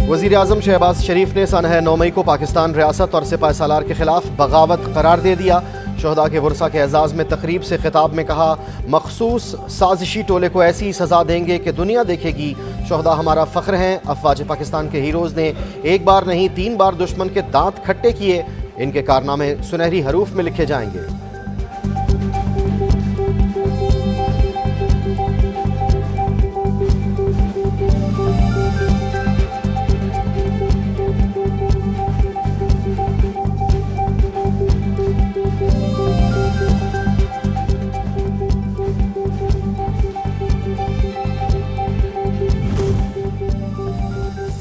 وزیر اعظم شہباز شریف نے سنہ 9 مئی کو پاکستان ریاست اور سپاہ سالار کے خلاف بغاوت قرار دے دیا۔ شہداء کے ورثہ کے اعزاز میں تقریب سے خطاب میں کہا، مخصوص سازشی ٹولے کو ایسی سزا دیں گے کہ دنیا دیکھے گی۔ شہداء ہمارا فخر ہیں۔ افواج پاکستان کے ہیروز نے ایک بار نہیں 3 بار دشمن کے دانت کھٹے کیے۔ ان کے کارنامے سنہری حروف میں لکھے جائیں گے۔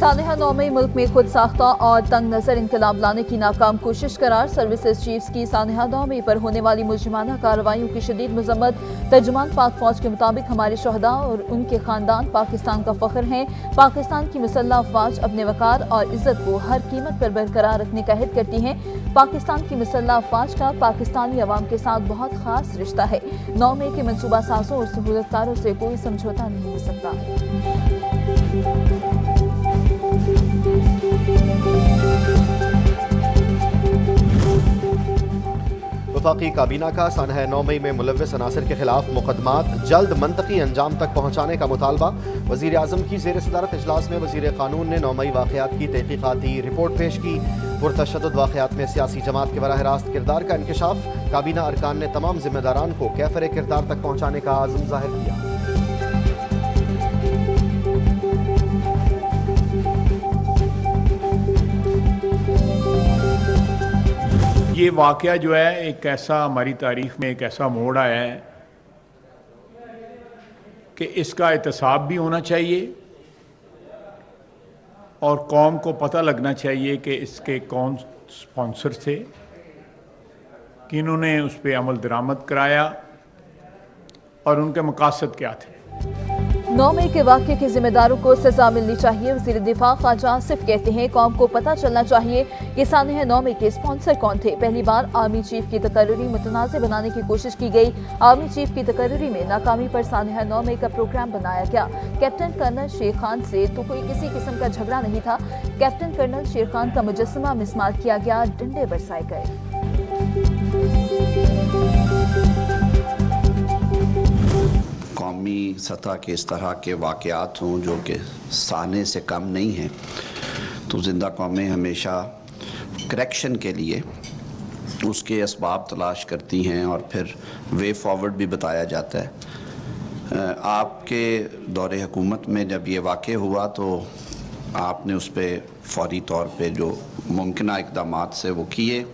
سانحہ 9 مئی ملک میں خود ساختہ اور تنگ نظر انقلاب لانے کی ناکام کوشش قرار۔ سروسز چیفز کی سانحہ 9 مئی پر ہونے والی مجرمانہ کارروائیوں کی شدید مذمت۔ ترجمان پاک فوج کے مطابق ہمارے شہداء اور ان کے خاندان پاکستان کا فخر ہیں۔ پاکستان کی مسلح افواج اپنے وقار اور عزت کو ہر قیمت پر برقرار رکھنے کا عہد کرتی ہیں۔ پاکستان کی مسلح افواج کا پاکستانی عوام کے ساتھ بہت خاص رشتہ ہے۔ 9 مئی کے منصوبہ سازوں اور سہولت کاروں سے کوئی سمجھوتہ نہیں ہو سکتا۔ وفاقی کابینہ کا سانحہ 9 مئی میں ملوث عناصر کے خلاف مقدمات جلد منطقی انجام تک پہنچانے کا مطالبہ۔ وزیر اعظم کی زیر صدارت اجلاس میں وزیر قانون نے 9 مئی واقعات کی تحقیقاتی رپورٹ پیش کی۔ پرتشدد واقعات میں سیاسی جماعت کے براہ راست کردار کا انکشاف۔ کابینہ ارکان نے تمام ذمہ داران کو کیفر کردار تک پہنچانے کا عزم ظاہر کیا۔ یہ واقعہ جو ہے ایک ایسا ہماری تاریخ میں ایک ایسا موڑ آیا ہے کہ اس کا احتساب بھی ہونا چاہیے اور قوم کو پتہ لگنا چاہیے کہ اس کے کون سپانسر تھے، کنہوں نے اس پہ عمل درآمد کرایا اور ان کے مقاصد کیا تھے۔ 9 مئی کے واقعے کے ذمہ داروں کو سزا ملنی چاہیے۔ وزیر دفاع خواجہ آصف کہتے ہیں، قوم کو پتہ چلنا چاہیے کہ سانحہ 9 مئی کے سپانسر کون تھے۔ پہلی بار آرمی چیف کی تقرری متنازع بنانے کی کوشش کی گئی۔ آرمی چیف کی تقرری میں ناکامی پر سانحہ 9 مئی کا پروگرام بنایا گیا۔ کیپٹن کرنل شیر خان سے تو کوئی کسی قسم کا جھگڑا نہیں تھا۔ کیپٹن کرنل شیر خان کا مجسمہ مسمار کیا گیا، ڈنڈے برسائے گئے۔ قومی سطح کے اس طرح کے واقعات ہوں جو کہ سانے سے کم نہیں ہیں تو زندہ قومیں ہمیشہ کریکشن کے لیے اس کے اسباب تلاش کرتی ہیں اور پھر وے فارورڈ بھی بتایا جاتا ہے۔ آپ کے دور حکومت میں جب یہ واقع ہوا تو آپ نے اس پہ فوری طور پہ جو ممکنہ اقدامات سے وہ کیے۔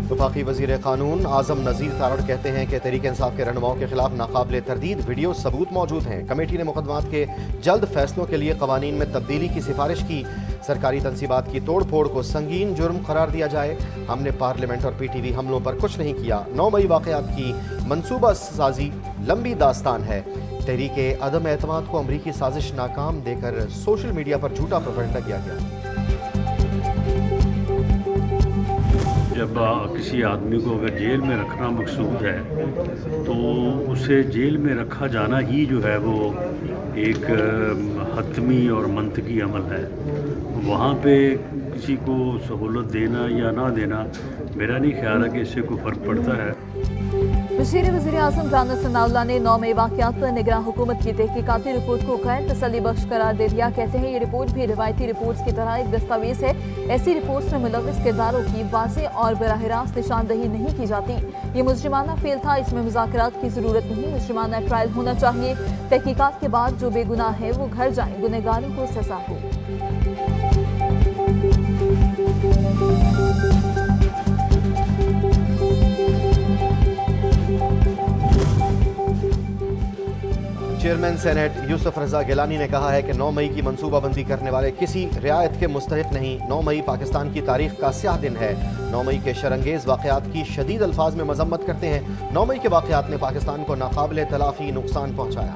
وفاقی وزیر قانون اعظم نذیر تارڑ کہتے ہیں کہ تحریک انصاف کے رہنماؤں کے خلاف ناقابل تردید ویڈیو ثبوت موجود ہیں۔ کمیٹی نے مقدمات کے جلد فیصلوں کے لیے قوانین میں تبدیلی کی سفارش کی۔ سرکاری تنصیبات کی توڑ پھوڑ کو سنگین جرم قرار دیا جائے۔ ہم نے پارلیمنٹ اور پی ٹی وی حملوں پر کچھ نہیں کیا۔ 9 مئی واقعات کی منصوبہ سازی لمبی داستان ہے۔ تحریک عدم اعتماد کو امریکی سازش ناکام دے کر سوشل میڈیا پر جھوٹا پروپیگنڈا کیا گیا۔ جب کسی آدمی کو اگر جیل میں رکھنا مقصود ہے تو اسے جیل میں رکھا جانا ہی جو ہے وہ ایک حتمی اور منطقی عمل ہے۔ وہاں پہ کسی کو سہولت دینا یا نہ دینا میرا نہیں خیال ہے کہ اس سے کوئی فرق پڑتا ہے۔ وزیر اعظم رانا ثناء اللہ نے 9 مئی واقعات پر نگراں حکومت کی تحقیقاتی رپورٹ کو غیر تسلی بخش قرار دے دیا۔ کہتے ہیں یہ رپورٹ بھی روایتی رپورٹس کی طرح ایک دستاویز ہے۔ ایسی رپورٹس میں ملوث کرداروں کی واضح اور براہ راست نشاندہی نہیں کی جاتی۔ یہ مجرمانہ فعل تھا، اس میں مذاکرات کی ضرورت نہیں۔ مجرمانہ ٹرائل ہونا چاہیے۔ تحقیقات کے بعد جو بے گناہ ہے وہ گھر جائیں، گنہگاروں کو سزا ہو۔ چیئرمین سینیٹ یوسف رضا گیلانی نے کہا ہے کہ 9 مئی کی منصوبہ بندی کرنے والے کسی رعایت کے مستحق نہیں۔ 9 مئی پاکستان کی تاریخ کا سیاہ دن ہے۔ 9 مئی کے شرانگیز واقعات کی شدید الفاظ میں مذمت کرتے ہیں۔ 9 مئی کے واقعات نے پاکستان کو ناقابل تلافی نقصان پہنچایا۔